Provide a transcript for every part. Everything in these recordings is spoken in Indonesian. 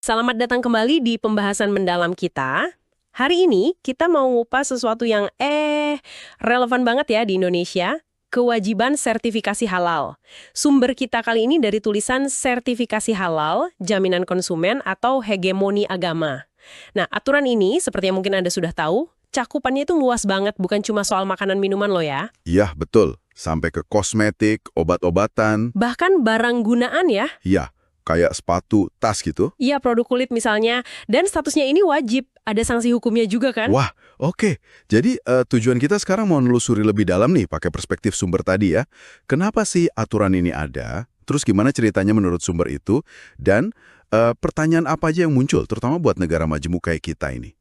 Selamat datang kembali di pembahasan mendalam kita. Hari ini kita mau ngupas sesuatu yang relevan banget ya di Indonesia, kewajiban sertifikasi halal. Sumber kita kali ini dari tulisan sertifikasi halal, jaminan konsumen atau hegemoni agama. Nah, aturan ini seperti yang mungkin Anda sudah tahu, cakupannya itu luas banget, bukan cuma soal makanan minuman loh ya. Iya, betul. Sampai ke kosmetik, obat-obatan. Bahkan barang gunaan ya. Iya, kayak sepatu, tas gitu. Iya, produk kulit misalnya. Dan statusnya ini wajib. Ada sanksi hukumnya juga kan? Wah, oke. Jadi tujuan kita sekarang mau nelusuri lebih dalam nih pakai perspektif sumber tadi ya. Kenapa sih aturan ini ada? Terus gimana ceritanya menurut sumber itu? Dan pertanyaan apa aja yang muncul, terutama buat negara majemuk kayak kita ini?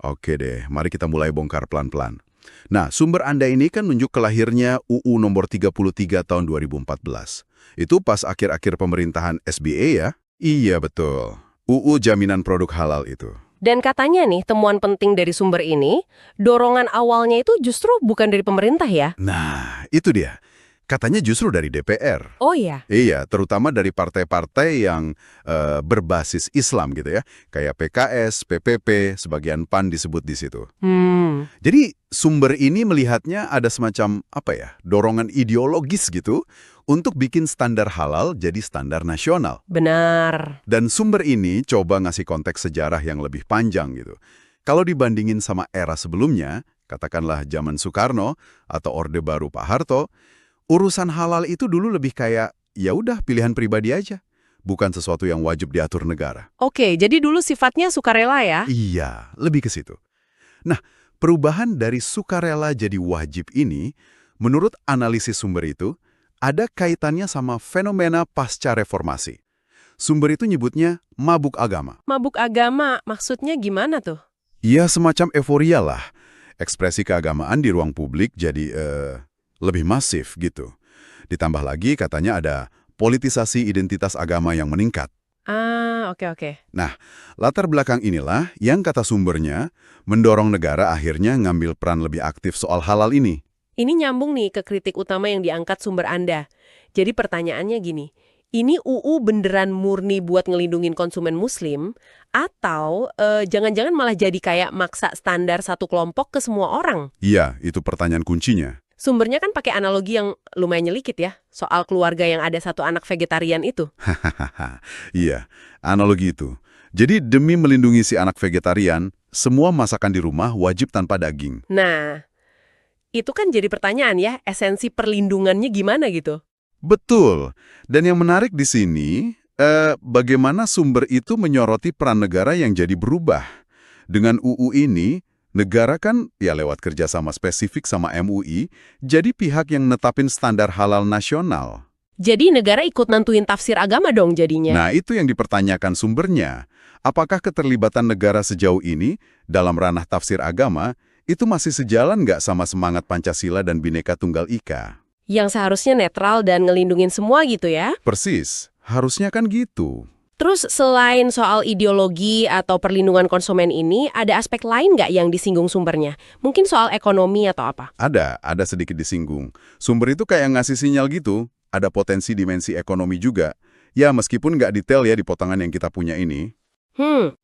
Oke deh, mari kita mulai bongkar pelan-pelan. Nah, sumber Anda ini kan nunjuk ke lahirnya UU nomor 33 tahun 2014. Itu pas akhir-akhir pemerintahan SBY ya? Iya, betul. UU Jaminan Produk Halal itu. Dan katanya nih, temuan penting dari sumber ini, dorongan awalnya itu justru bukan dari pemerintah ya? Nah, itu dia. Katanya justru dari DPR. Oh iya? Iya, terutama dari partai-partai yang berbasis Islam gitu ya. Kayak PKS, PPP, sebagian PAN disebut di situ. Jadi sumber ini melihatnya ada semacam dorongan ideologis gitu untuk bikin standar halal jadi standar nasional. Benar. Dan sumber ini coba ngasih konteks sejarah yang lebih panjang gitu. Kalau dibandingin sama era sebelumnya, katakanlah zaman Soekarno atau Orde Baru Pak Harto, urusan halal itu dulu lebih kayak ya udah pilihan pribadi aja, bukan sesuatu yang wajib diatur negara. Oke, jadi dulu sifatnya sukarela ya? Iya, lebih ke situ. Nah, perubahan dari sukarela jadi wajib ini, menurut analisis sumber itu, ada kaitannya sama fenomena pasca reformasi. Sumber itu nyebutnya mabuk agama. Mabuk agama, maksudnya gimana tuh? Ya, semacam euforia lah. Ekspresi keagamaan di ruang publik jadi lebih masif gitu. Ditambah lagi katanya ada politisasi identitas agama yang meningkat. Oke. Nah, latar belakang inilah yang kata sumbernya mendorong negara akhirnya ngambil peran lebih aktif soal halal ini. Ini nyambung nih ke kritik utama yang diangkat sumber Anda. Jadi pertanyaannya gini, ini UU beneran murni buat ngelindungin konsumen muslim, atau jangan-jangan malah jadi kayak maksa standar satu kelompok ke semua orang? Iya, itu pertanyaan kuncinya. Sumbernya kan pakai analogi yang lumayan nyelikit ya, soal keluarga yang ada satu anak vegetarian itu. Iya, analogi itu. Jadi demi melindungi si anak vegetarian, semua masakan di rumah wajib tanpa daging. Nah, itu kan jadi pertanyaan ya, esensi perlindungannya gimana gitu? Betul. Dan yang menarik di sini, bagaimana sumber itu menyoroti peran negara yang jadi berubah. Dengan UU ini, negara kan ya lewat kerjasama spesifik sama MUI, jadi pihak yang netapin standar halal nasional. Jadi negara ikut nentuin tafsir agama dong jadinya? Nah, itu yang dipertanyakan sumbernya. Apakah keterlibatan negara sejauh ini dalam ranah tafsir agama itu masih sejalan nggak sama semangat Pancasila dan Bhinneka Tunggal Ika? Yang seharusnya netral dan ngelindungin semua gitu ya? Persis, harusnya kan gitu. Terus selain soal ideologi atau perlindungan konsumen ini, ada aspek lain nggak yang disinggung sumbernya? Mungkin soal ekonomi atau apa? Ada sedikit disinggung. Sumber itu kayak ngasih sinyal gitu, ada potensi dimensi ekonomi juga. Ya meskipun nggak detail ya di potongan yang kita punya ini.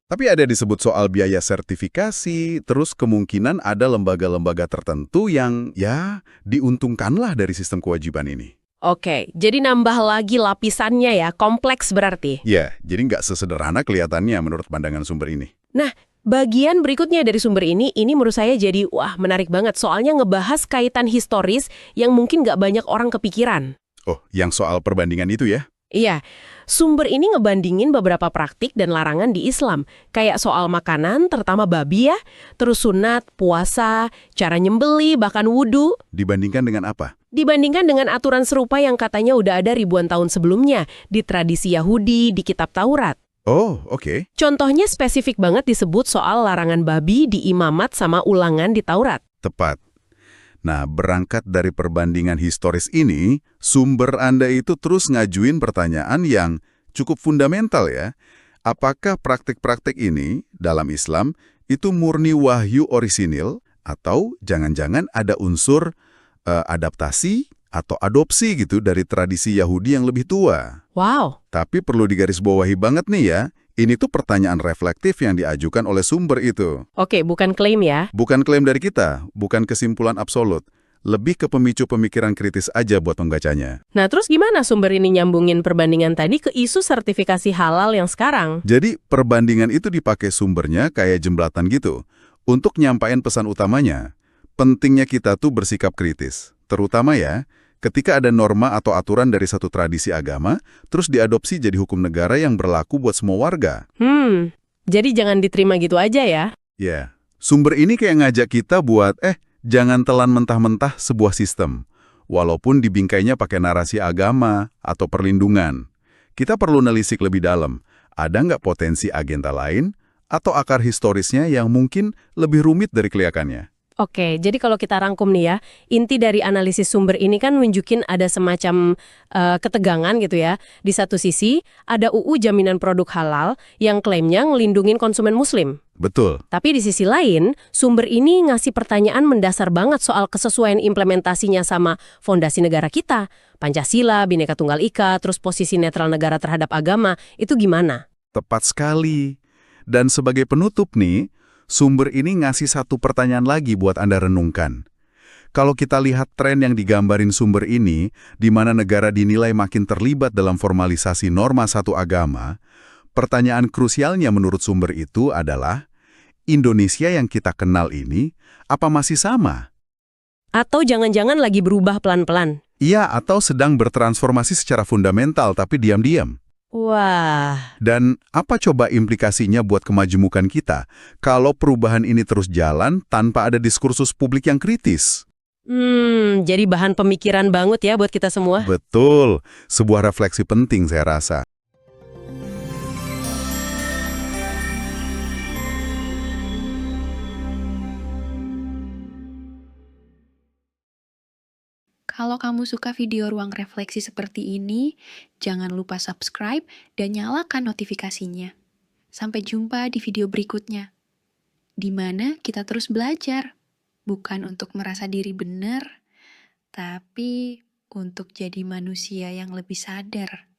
Tapi ada disebut soal biaya sertifikasi, terus kemungkinan ada lembaga-lembaga tertentu yang ya diuntungkanlah dari sistem kewajiban ini. Oke, jadi nambah lagi lapisannya ya, kompleks berarti. Ya, jadi nggak sesederhana kelihatannya menurut pandangan sumber ini. Nah, bagian berikutnya dari sumber ini menurut saya jadi menarik banget. Soalnya ngebahas kaitan historis yang mungkin nggak banyak orang kepikiran. Oh, yang soal perbandingan itu ya? Iya, sumber ini ngebandingin beberapa praktik dan larangan di Islam. Kayak soal makanan, terutama babi ya, terus sunat, puasa, cara nyembeli, bahkan wudhu. Dibandingkan dengan apa? Dibandingkan dengan aturan serupa yang katanya udah ada ribuan tahun sebelumnya, di tradisi Yahudi, di kitab Taurat. Oh, oke. Contohnya spesifik banget disebut soal larangan babi di imamat sama ulangan di Taurat. Tepat. Nah, berangkat dari perbandingan historis ini, sumber Anda itu terus ngajuin pertanyaan yang cukup fundamental ya. Apakah praktik-praktik ini dalam Islam itu murni wahyu orisinil atau jangan-jangan ada unsur adaptasi atau adopsi gitu dari tradisi Yahudi yang lebih tua. Wow. Tapi perlu digarisbawahi banget nih ya, ini tuh pertanyaan reflektif yang diajukan oleh sumber itu. Oke, bukan klaim ya. Bukan klaim dari kita, bukan kesimpulan absolut. Lebih ke pemicu pemikiran kritis aja buat membacanya. Nah, terus gimana sumber ini nyambungin perbandingan tadi ke isu sertifikasi halal yang sekarang? Jadi perbandingan itu dipakai sumbernya kayak jembatan gitu. Untuk nyampain pesan utamanya, pentingnya kita tuh bersikap kritis. Terutama ya, ketika ada norma atau aturan dari satu tradisi agama, terus diadopsi jadi hukum negara yang berlaku buat semua warga. Jadi jangan diterima gitu aja ya? Ya, sumber ini kayak ngajak kita buat, jangan telan mentah-mentah sebuah sistem. Walaupun dibingkainya pakai narasi agama atau perlindungan. Kita perlu nelisik lebih dalam. Ada nggak potensi agenda lain atau akar historisnya yang mungkin lebih rumit dari kelihatannya? Oke, jadi kalau kita rangkum nih ya, inti dari analisis sumber ini kan nunjukin ada semacam ketegangan gitu ya. Di satu sisi, ada UU Jaminan Produk Halal yang klaimnya ngelindungin konsumen muslim. Betul. Tapi di sisi lain, sumber ini ngasih pertanyaan mendasar banget soal kesesuaian implementasinya sama fondasi negara kita. Pancasila, Bhinneka Tunggal Ika, terus posisi netral negara terhadap agama, itu gimana? Tepat sekali. Dan sebagai penutup nih, sumber ini ngasih satu pertanyaan lagi buat Anda renungkan. Kalau kita lihat tren yang digambarin sumber ini, di mana negara dinilai makin terlibat dalam formalisasi norma satu agama, pertanyaan krusialnya menurut sumber itu adalah, Indonesia yang kita kenal ini, apa masih sama? Atau jangan-jangan lagi berubah pelan-pelan? Iya, atau sedang bertransformasi secara fundamental tapi diam-diam. Wah, Dan apa coba implikasinya buat kemajemukan kita kalau perubahan ini terus jalan tanpa ada diskursus publik yang kritis? jadi bahan pemikiran banget ya buat kita semua. Betul, sebuah refleksi penting saya rasa. Kalau kamu suka video ruang refleksi seperti ini, jangan lupa subscribe dan nyalakan notifikasinya. Sampai jumpa di video berikutnya, di mana kita terus belajar, bukan untuk merasa diri benar, tapi untuk jadi manusia yang lebih sadar.